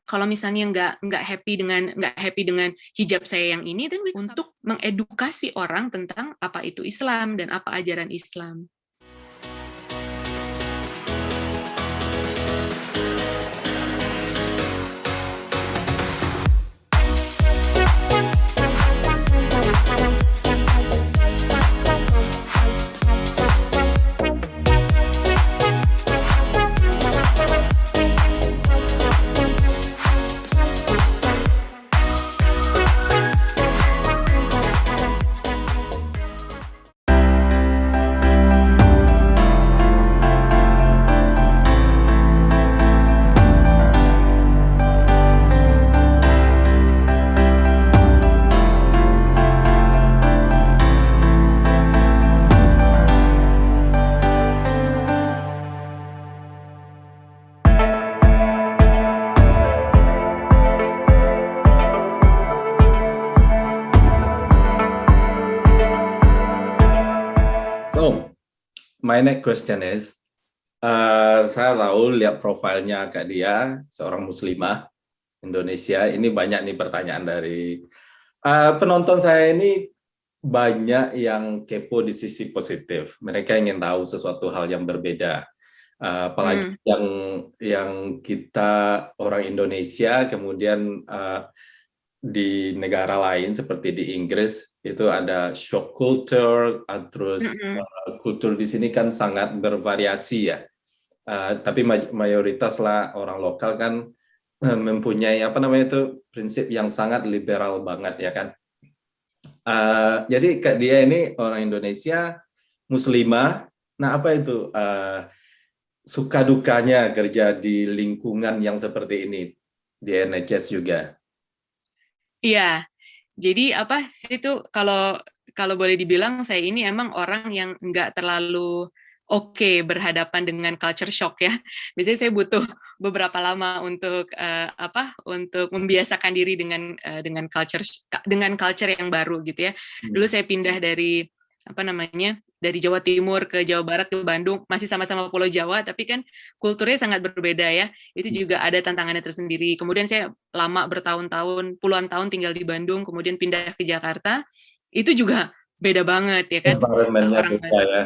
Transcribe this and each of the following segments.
kalau misalnya nggak happy dengan hijab saya yang ini, dan untuk mengedukasi orang tentang apa itu Islam dan apa ajaran Islam. So, my next question is, saya tahu lihat profilnya Kak Dia, seorang muslimah Indonesia. Ini banyak nih pertanyaan dari penonton saya ini, banyak yang kepo di sisi positif. Mereka ingin tahu sesuatu hal yang berbeda. Apalagi yang kita orang Indonesia, kemudian di negara lain seperti di Inggris itu ada shock culture, terus kultur di sini kan sangat bervariasi ya. Tapi mayoritas lah orang lokal kan mempunyai apa namanya itu prinsip yang sangat liberal banget ya kan. Jadi Kak Dia ini orang Indonesia, muslimah. Nah apa itu suka dukanya kerja di lingkungan yang seperti ini di NHS juga? Iya, jadi apa sih itu, kalau kalau boleh dibilang saya ini emang orang yang nggak terlalu oke berhadapan dengan culture shock ya. Biasanya saya butuh beberapa lama untuk untuk membiasakan diri dengan culture yang baru gitu ya. Dulu saya pindah dari apa namanya, dari Jawa Timur ke Jawa Barat ke Bandung, masih sama-sama Pulau Jawa, tapi kan kulturnya sangat berbeda ya. Itu juga ada tantangannya tersendiri. Kemudian saya lama bertahun-tahun, puluhan tahun tinggal di Bandung, kemudian pindah ke Jakarta, itu juga beda banget ya kan. Environment-nya Orang beda ya.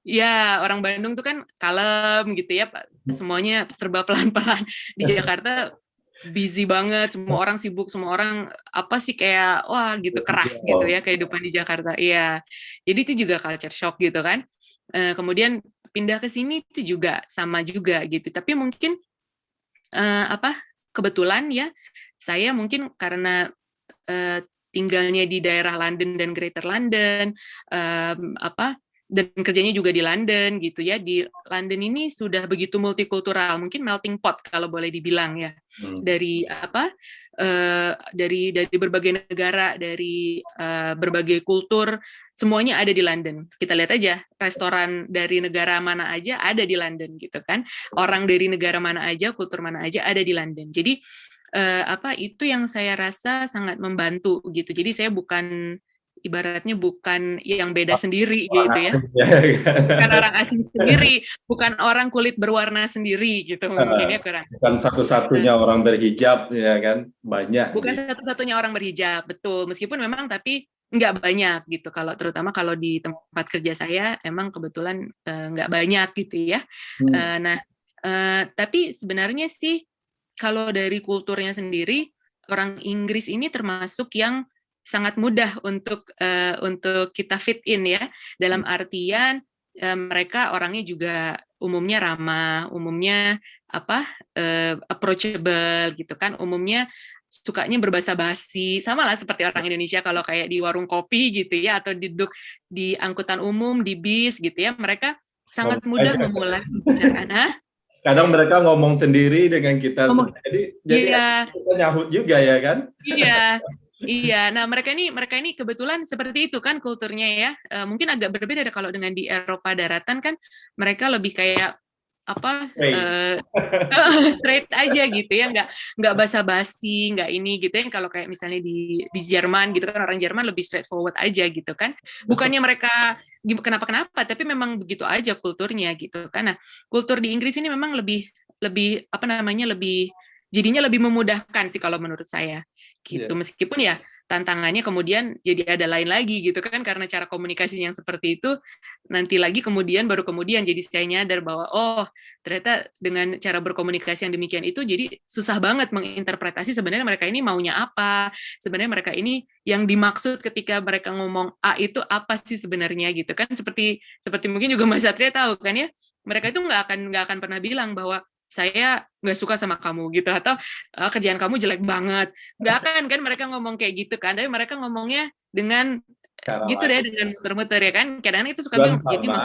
Ya, orang Bandung tuh kan kalem gitu ya, semuanya serba pelan-pelan. Di Jakarta busy banget, semua orang sibuk, semua orang apa sih kayak wah gitu, keras gitu ya kehidupan di Jakarta. Iya. Jadi itu juga culture shock gitu kan. Kemudian pindah ke sini itu juga sama juga gitu. Tapi mungkin kebetulan ya saya mungkin karena tinggalnya di daerah London dan Greater London, dan kerjanya juga di London gitu ya. Di London ini sudah begitu multikultural, mungkin melting pot kalau boleh dibilang ya. Dari dari berbagai negara, dari berbagai kultur, semuanya ada di London. Kita lihat aja restoran dari negara mana aja ada di London gitu kan. Orang dari negara mana aja, kultur mana aja ada di London. Jadi itu yang saya rasa sangat membantu gitu. Jadi saya ibaratnya bukan yang beda sendiri gitu ya. Bukan orang asing sendiri, bukan orang kulit berwarna sendiri gitu mungkin ya, kurang. Bukan satu-satunya orang berhijab ya kan, banyak. Bukan satu-satunya orang berhijab, betul. Meskipun memang tapi nggak banyak gitu. Terutama kalau di tempat kerja saya emang kebetulan nggak banyak gitu ya. Tapi sebenarnya sih kalau dari kulturnya sendiri, orang Inggris ini termasuk yang sangat mudah untuk kita fit in ya. Dalam artian mereka orangnya juga umumnya ramah, umumnya approachable gitu kan. Umumnya sukanya berbahasa basi, sama lah seperti orang Indonesia kalau kayak di warung kopi gitu ya, atau duduk di angkutan umum, di bis gitu ya, mereka sangat mudah memulai pembicaraan. Kadang mereka ngomong sendiri dengan kita, jadi iya. kita nyahut juga ya kan? Iya. Nah mereka ini kebetulan seperti itu kan kulturnya ya. Mungkin agak berbeda kalau dengan di Eropa daratan kan, mereka lebih kayak straight aja gitu ya, nggak basa-basi, nggak ini gitu ya. Kalau kayak misalnya di Jerman gitu kan, orang Jerman lebih straightforward aja gitu kan. Bukannya mereka kenapa-kenapa, tapi memang begitu aja kulturnya gitu kan. Nah, kultur di Inggris ini memang lebih jadinya lebih memudahkan sih kalau menurut saya gitu. Iya. Meskipun ya tantangannya kemudian jadi ada lain lagi gitu kan, karena cara komunikasi yang seperti itu nanti lagi baru kemudian jadi saya nyadar bahwa oh ternyata dengan cara berkomunikasi yang demikian itu jadi susah banget menginterpretasi sebenarnya mereka ini maunya apa, sebenarnya mereka ini yang dimaksud ketika mereka ngomong A itu apa sih sebenarnya gitu kan, seperti seperti mungkin juga Mas Satria tahu kan ya, mereka itu nggak akan pernah bilang bahwa saya nggak suka sama kamu gitu, atau kerjaan kamu jelek banget, nggak akan kan mereka ngomong kayak gitu kan, tapi mereka ngomongnya dengan Cara gitu deh, lain. dengan muter-muter ya kan, kadang-kadang itu suka Tujuan bingung jadi sama,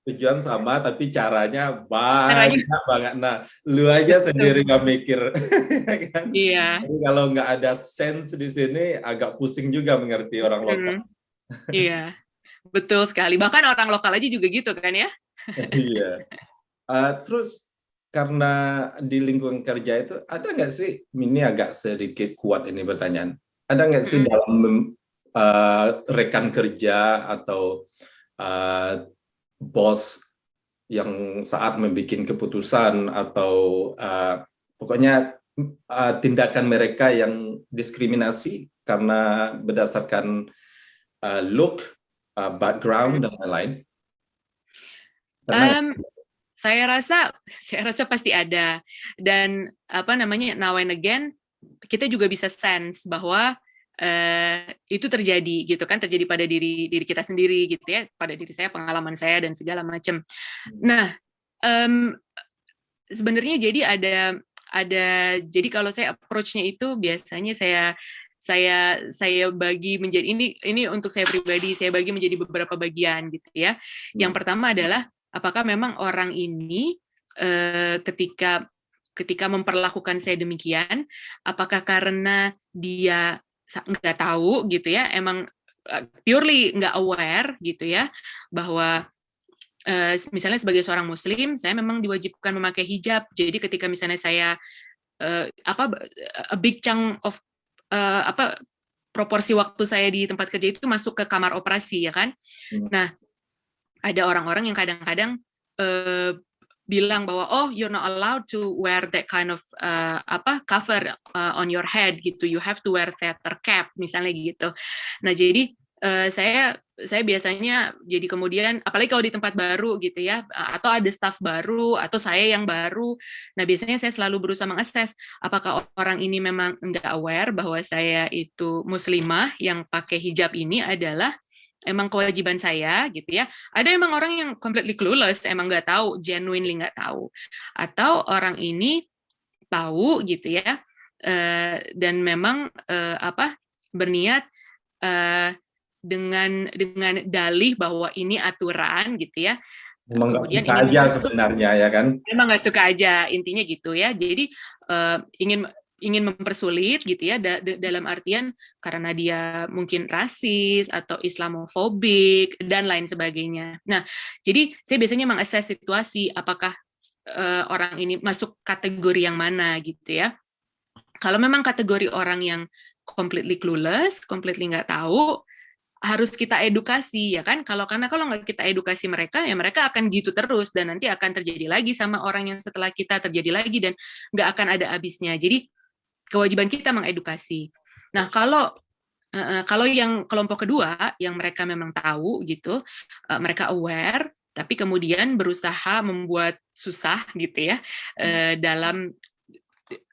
tujuan sama, tapi caranya caranya banyak banget. Nah, lu aja sendiri betul. nggak mikir, ya kan? Iya. Jadi kalau nggak ada sense di sini, agak pusing juga mengerti orang lokal. Hmm, iya, betul sekali. Bahkan orang lokal aja juga gitu kan ya. Iya. Terus karena di lingkungan kerja itu ada nggak sih, ini agak sedikit kuat ini pertanyaan, ada nggak sih Mm-mm. dalam rekan kerja atau uh, bos yang saat membuat keputusan atau pokoknya tindakan mereka yang diskriminasi karena berdasarkan look, background dan lain-lain, pernah nggak? Em, saya rasa pasti ada, dan apa namanya, now and again kita juga bisa sense bahwa itu terjadi gitu kan, terjadi pada diri diri kita sendiri gitu ya, pada diri saya, pengalaman saya dan segala macam. Nah, em, sebenarnya jadi ada jadi kalau saya approach-nya itu biasanya saya bagi menjadi, ini untuk saya pribadi, saya bagi menjadi beberapa bagian gitu ya. Yang Hmm. pertama adalah apakah memang orang ini ketika ketika memperlakukan saya demikian, apakah karena dia nggak tahu gitu ya, emang purely nggak aware gitu ya, bahwa misalnya sebagai seorang muslim saya memang diwajibkan memakai hijab, jadi ketika misalnya saya apa a big chunk of apa proporsi waktu saya di tempat kerja itu masuk ke kamar operasi ya kan. Hmm. Nah, ada orang-orang yang kadang-kadang uh, bilang bahwa oh you're not allowed to wear that kind of apa cover on your head gitu, you have to wear theater cap misalnya gitu. Nah jadi saya biasanya jadi kemudian apalagi kalau di tempat baru gitu ya, atau ada staff baru atau saya yang baru, nah biasanya saya selalu berusaha mengakses apakah orang ini memang nggak aware bahwa saya itu muslimah yang pakai hijab ini adalah emang kewajiban saya gitu ya. Ada emang orang yang completely clueless, emang nggak tahu, genuinely nggak tahu. Atau orang ini tahu gitu ya, dan memang apa berniat eh, dengan dalih bahwa ini aturan gitu ya. Memang nggak Kemudian suka ingin aja sebenarnya ya kan? emang nggak suka aja, intinya gitu ya. Jadi ingin mempersulit gitu ya, dalam artian karena dia mungkin rasis atau Islamofobik dan lain sebagainya. Nah, jadi saya biasanya mengakses situasi apakah orang ini masuk kategori yang mana gitu ya. Kalau memang kategori orang yang completely clueless, completely nggak tahu, harus kita edukasi ya kan, karena kalau nggak kita edukasi mereka ya mereka akan gitu terus, dan nanti akan terjadi lagi sama orang yang setelah kita, terjadi lagi, dan nggak akan ada habisnya. Jadi kewajiban kita mengedukasi. Nah kalau yang kelompok kedua yang mereka memang tahu gitu, mereka aware tapi kemudian berusaha membuat susah gitu ya, dalam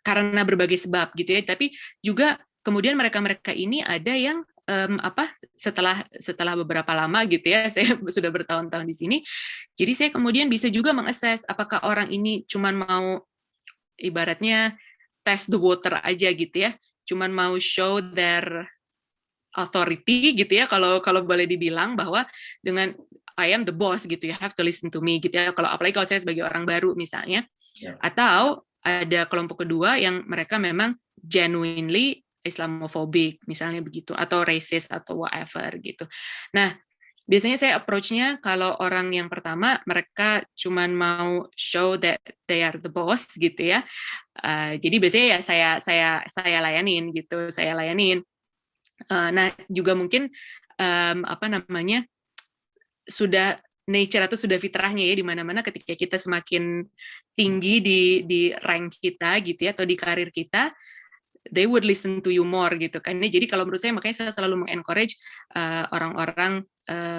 karena berbagai sebab gitu ya, tapi juga kemudian mereka-mereka ini ada yang apa setelah beberapa lama gitu ya, saya sudah bertahun-tahun di sini, jadi saya kemudian bisa juga mengakses apakah orang ini cuman mau ibaratnya test the water aja gitu ya, cuman mau show their authority gitu ya, kalau kalau boleh dibilang bahwa dengan I am the boss gitu, you have to listen to me gitu ya, kalau apalagi kalau saya sebagai orang baru misalnya. Ya. Atau ada kelompok kedua yang mereka memang genuinely Islamophobic misalnya begitu, atau racist atau whatever gitu. Nah, biasanya saya approach-nya kalau orang yang pertama mereka cuman mau show that they are the boss gitu ya. Jadi biasanya ya saya layanin gitu, saya layanin. Nah, juga mungkin apa namanya sudah nature atau sudah fitrahnya ya, di mana-mana ketika kita semakin tinggi di rank kita gitu ya, atau di karir kita, they would listen to you more gitu kan. Jadi kalau menurut saya, makanya saya selalu mengencourage orang-orang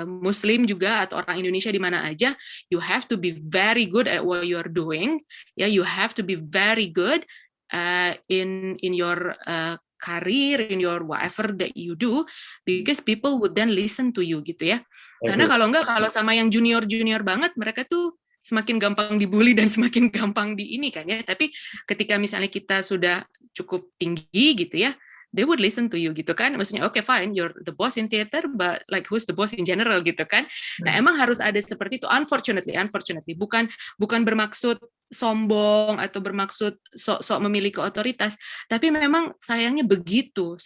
Muslim juga atau orang Indonesia di mana aja, you have to be very good at what you are doing. Ya, you have to be very good in your career, in your whatever that you do, because people would then listen to you gitu ya. Karena kalau enggak, kalau sama yang junior banget, mereka tuh semakin gampang dibully dan semakin gampang di ini kan ya. Tapi ketika misalnya kita sudah cukup tinggi gitu ya, they would listen to you gitu kan. Maksudnya okay fine, you're the boss in theater, but like who's the boss in general gitu kan. Nah, emang harus ada seperti itu, unfortunately bukan bermaksud sombong atau bermaksud sok-sok memiliki otoritas, tapi memang sayangnya begitu.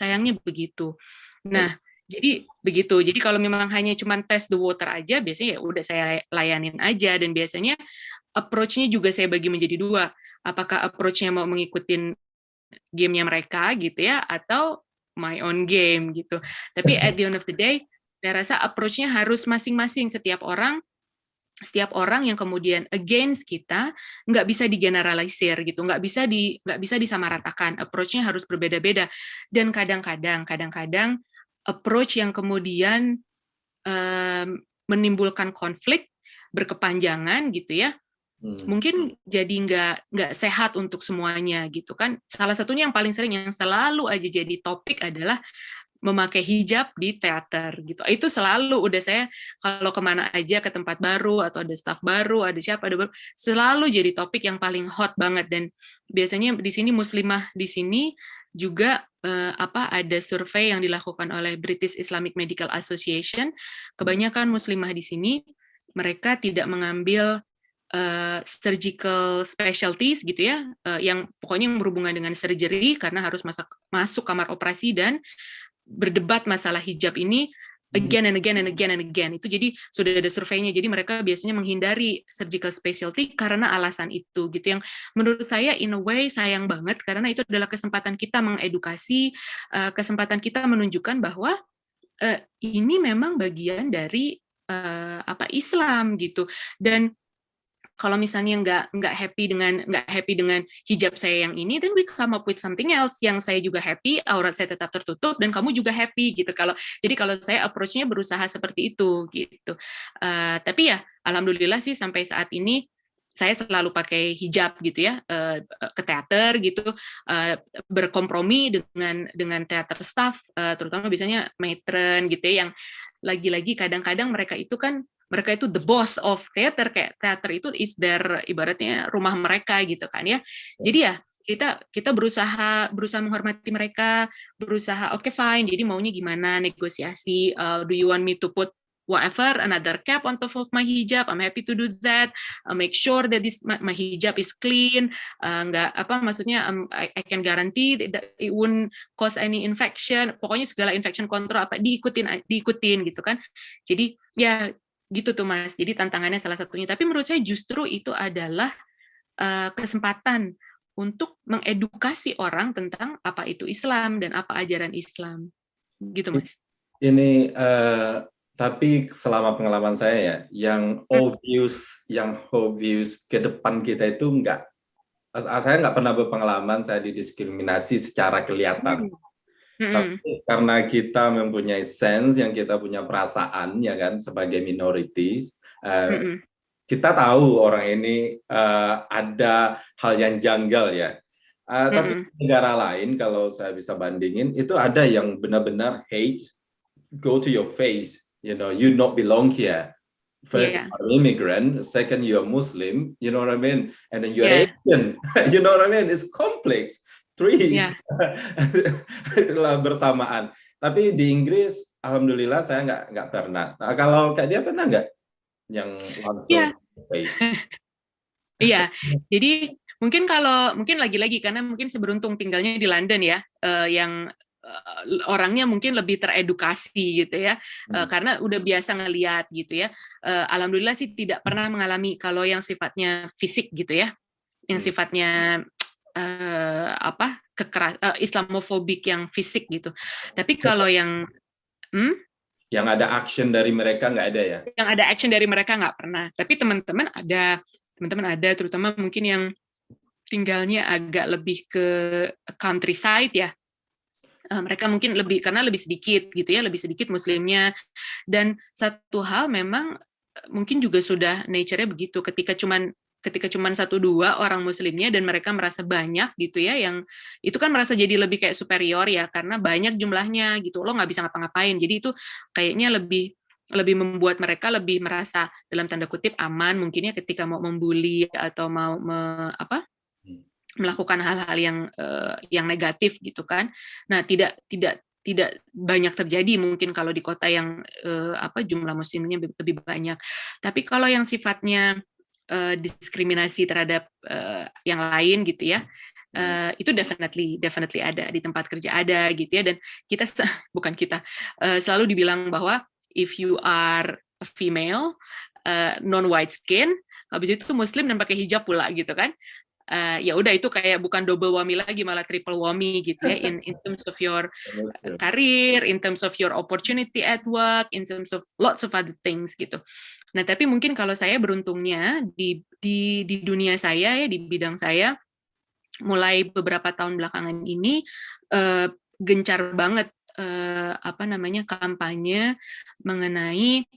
Nah, jadi begitu. Jadi kalau memang hanya cuma test the water aja, biasanya ya udah saya layanin aja, dan biasanya approach-nya juga saya bagi menjadi dua. Apakah approach-nya mau mengikutin gamenya mereka gitu ya, atau my own game gitu. Tapi at the end of the day, saya rasa approach-nya harus masing-masing. Setiap orang yang kemudian against kita nggak bisa digeneralisir gitu, nggak bisa disamaratakan. Approach-nya harus berbeda-beda, dan kadang-kadang approach yang kemudian menimbulkan konflik berkepanjangan gitu ya, mungkin jadi nggak sehat untuk semuanya gitu kan. Salah satunya yang paling sering, yang selalu aja jadi topik adalah memakai hijab di teater gitu. Itu selalu, udah saya kalau kemana aja, ke tempat baru atau ada staff baru, ada siapa, ada baru, selalu jadi topik yang paling hot banget. Dan biasanya di sini muslimah di sini juga ada survei yang dilakukan oleh British Islamic Medical Association. Kebanyakan muslimah di sini mereka tidak mengambil surgical specialties gitu ya, yang pokoknya berhubungan dengan surgery, karena harus masuk kamar operasi dan berdebat masalah hijab ini again and again. Itu jadi sudah ada surveinya. Jadi mereka biasanya menghindari surgical specialty karena alasan itu gitu, yang menurut saya in a way sayang banget, karena itu adalah kesempatan kita mengedukasi, kesempatan kita menunjukkan bahwa ini memang bagian dari Islam gitu. Dan kalau misalnya nggak happy dengan hijab saya yang ini, then we come up with something else yang saya juga happy, aurat saya tetap tertutup dan kamu juga happy gitu. Jadi kalau saya approach-nya berusaha seperti itu gitu. Tapi ya alhamdulillah sih sampai saat ini saya selalu pakai hijab gitu ya, ke teater gitu, berkompromi dengan teater staff, terutama biasanya matron gitu ya, yang lagi-lagi kadang-kadang mereka itu the boss of theater, kayak teater itu is their, ibaratnya rumah mereka gitu kan ya. Jadi ya kita berusaha menghormati mereka, berusaha okay fine, jadi maunya gimana, negosiasi, do you want me to put whatever another cap on top of my hijab, I'm happy to do that, make sure that my hijab is clean, maksudnya I can guarantee that it won't cause any infection, pokoknya segala infection control diikutin gitu kan. Jadi ya gitu tuh Mas, jadi tantangannya salah satunya. Tapi menurut saya justru itu adalah kesempatan untuk mengedukasi orang tentang apa itu Islam dan apa ajaran Islam, gitu Mas. Ini tapi selama pengalaman saya ya, yang obvious ke depan kita itu enggak. Saya nggak pernah berpengalaman saya didiskriminasi secara kelihatan. Tapi karena kita mempunyai sense, yang kita punya perasaan ya kan, sebagai minorities, kita tahu orang ini ada hal yang janggal ya. Tapi negara lain kalau saya bisa bandingin, itu ada yang benar-benar hate, go to your face, you not belong here. First, you're immigrant. Second, you're Muslim. You know what I mean? And then you're Asian. You know what I mean? It's complex. Three bersamaan. Tapi di Inggris, alhamdulillah saya nggak pernah. Nah, kalau Kak Dia pernah nggak yang langsung face? Iya. Jadi mungkin lagi-lagi karena mungkin seberuntung tinggalnya di London ya, yang orangnya mungkin lebih teredukasi gitu ya, karena udah biasa ngelihat gitu ya. Alhamdulillah sih tidak pernah mengalami kalau yang sifatnya fisik gitu ya, yang sifatnya Islamofobik yang fisik gitu. Tapi kalau yang Yang ada action dari mereka nggak ada ya? Yang ada action dari mereka nggak pernah. Tapi teman-teman ada, terutama mungkin yang tinggalnya agak lebih ke countryside ya. Mereka mungkin karena lebih sedikit gitu ya, lebih sedikit muslimnya. Dan satu hal memang mungkin juga sudah nature-nya begitu, ketika cuman satu dua orang muslimnya dan mereka merasa banyak gitu ya, yang itu kan merasa jadi lebih kayak superior ya, karena banyak jumlahnya gitu, lo nggak bisa ngapa-ngapain. Jadi itu kayaknya lebih membuat mereka lebih merasa dalam tanda kutip aman mungkinnya ketika mau membuli atau mau melakukan hal-hal yang negatif gitu kan. Nah, tidak banyak terjadi mungkin kalau di kota yang jumlah muslimnya lebih banyak. Tapi kalau yang sifatnya diskriminasi terhadap yang lain gitu ya, itu definitely ada di tempat kerja, ada gitu ya. Dan kita bukan kita selalu dibilang bahwa if you are a female non white skin, habis itu muslim dan pakai hijab pula gitu kan, ya udah itu kayak bukan double whammy lagi, malah triple whammy gitu ya, in terms of your career, in terms of your opportunity at work, in terms of lots of other things gitu. Nah, tapi mungkin kalau saya beruntungnya di dunia saya ya, di bidang saya, mulai beberapa tahun belakangan ini gencar banget kampanye mengenai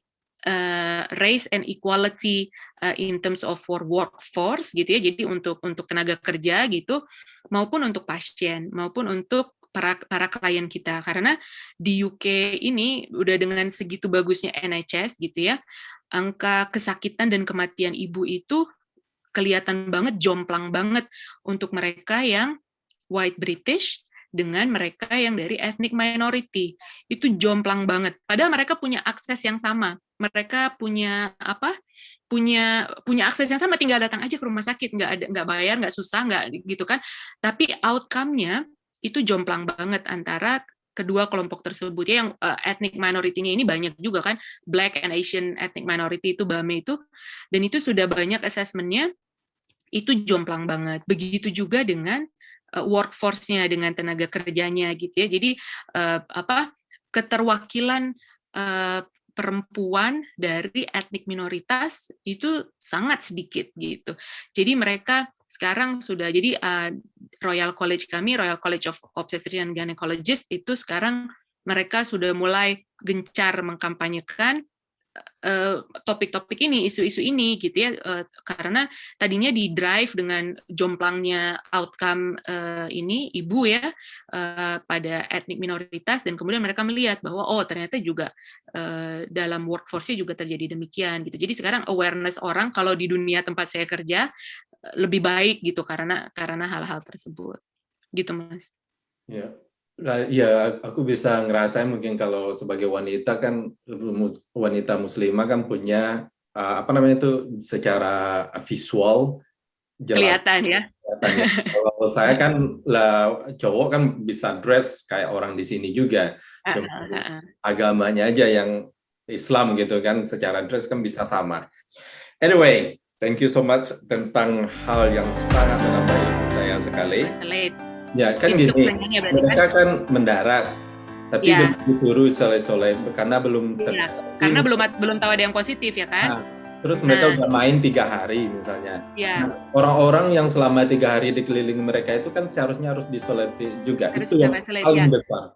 race and equality in terms of for workforce gitu ya. Jadi untuk tenaga kerja gitu, maupun untuk pasien, maupun untuk para klien kita. Karena di UK ini udah dengan segitu bagusnya NHS gitu ya, angka kesakitan dan kematian ibu itu kelihatan banget, jomplang banget untuk mereka yang white British dengan mereka yang dari ethnic minority. Itu jomplang banget. Padahal mereka punya akses yang sama. Mereka punya punya akses yang sama, tinggal datang aja ke rumah sakit, nggak bayar, nggak susah, nggak gitu kan. Tapi outcome-nya itu jomplang banget antara kedua kelompok tersebut ya. Yang ethnic minority-nya ini banyak juga kan, Black and Asian ethnic minority itu BAME itu, dan itu sudah banyak assessment-nya, itu jomplang banget. Begitu juga dengan workforce-nya, dengan tenaga kerjanya gitu ya. Jadi keterwakilan perempuan dari etnik minoritas itu sangat sedikit gitu. Jadi mereka sekarang sudah, jadi Royal College kami, Royal College of Obstetrician and Gynecologist, itu sekarang mereka sudah mulai gencar mengkampanyekan topik-topik ini, isu-isu ini gitu ya, karena tadinya di drive dengan jomplangnya outcome ini ibu ya pada etnik minoritas, dan kemudian mereka melihat bahwa ternyata juga dalam workforce-nya juga terjadi demikian gitu. Jadi sekarang awareness orang kalau di dunia tempat saya kerja lebih baik gitu karena hal-hal tersebut gitu, Mas. Ya. Ya, aku bisa ngerasain mungkin kalau sebagai wanita kan, wanita muslimah kan punya itu secara visual jelas Kelihatan ya. Kalau saya kan cowok kan bisa dress kayak orang di sini juga, cuma agamanya aja yang Islam gitu kan, secara dress kan bisa sama. Anyway, thank you so much tentang hal yang sangat menambah ilmu saya sekali. Ya kan itu gini, mereka kan mendarat, tapi belum disuruh soleh-soleh karena belum karena belum tahu ada yang positif ya kan. Terus mereka udah main 3 hari misalnya. Orang-orang yang selama 3 hari dikelilingi mereka itu kan seharusnya harus disoleti juga. Itu yang paling besar.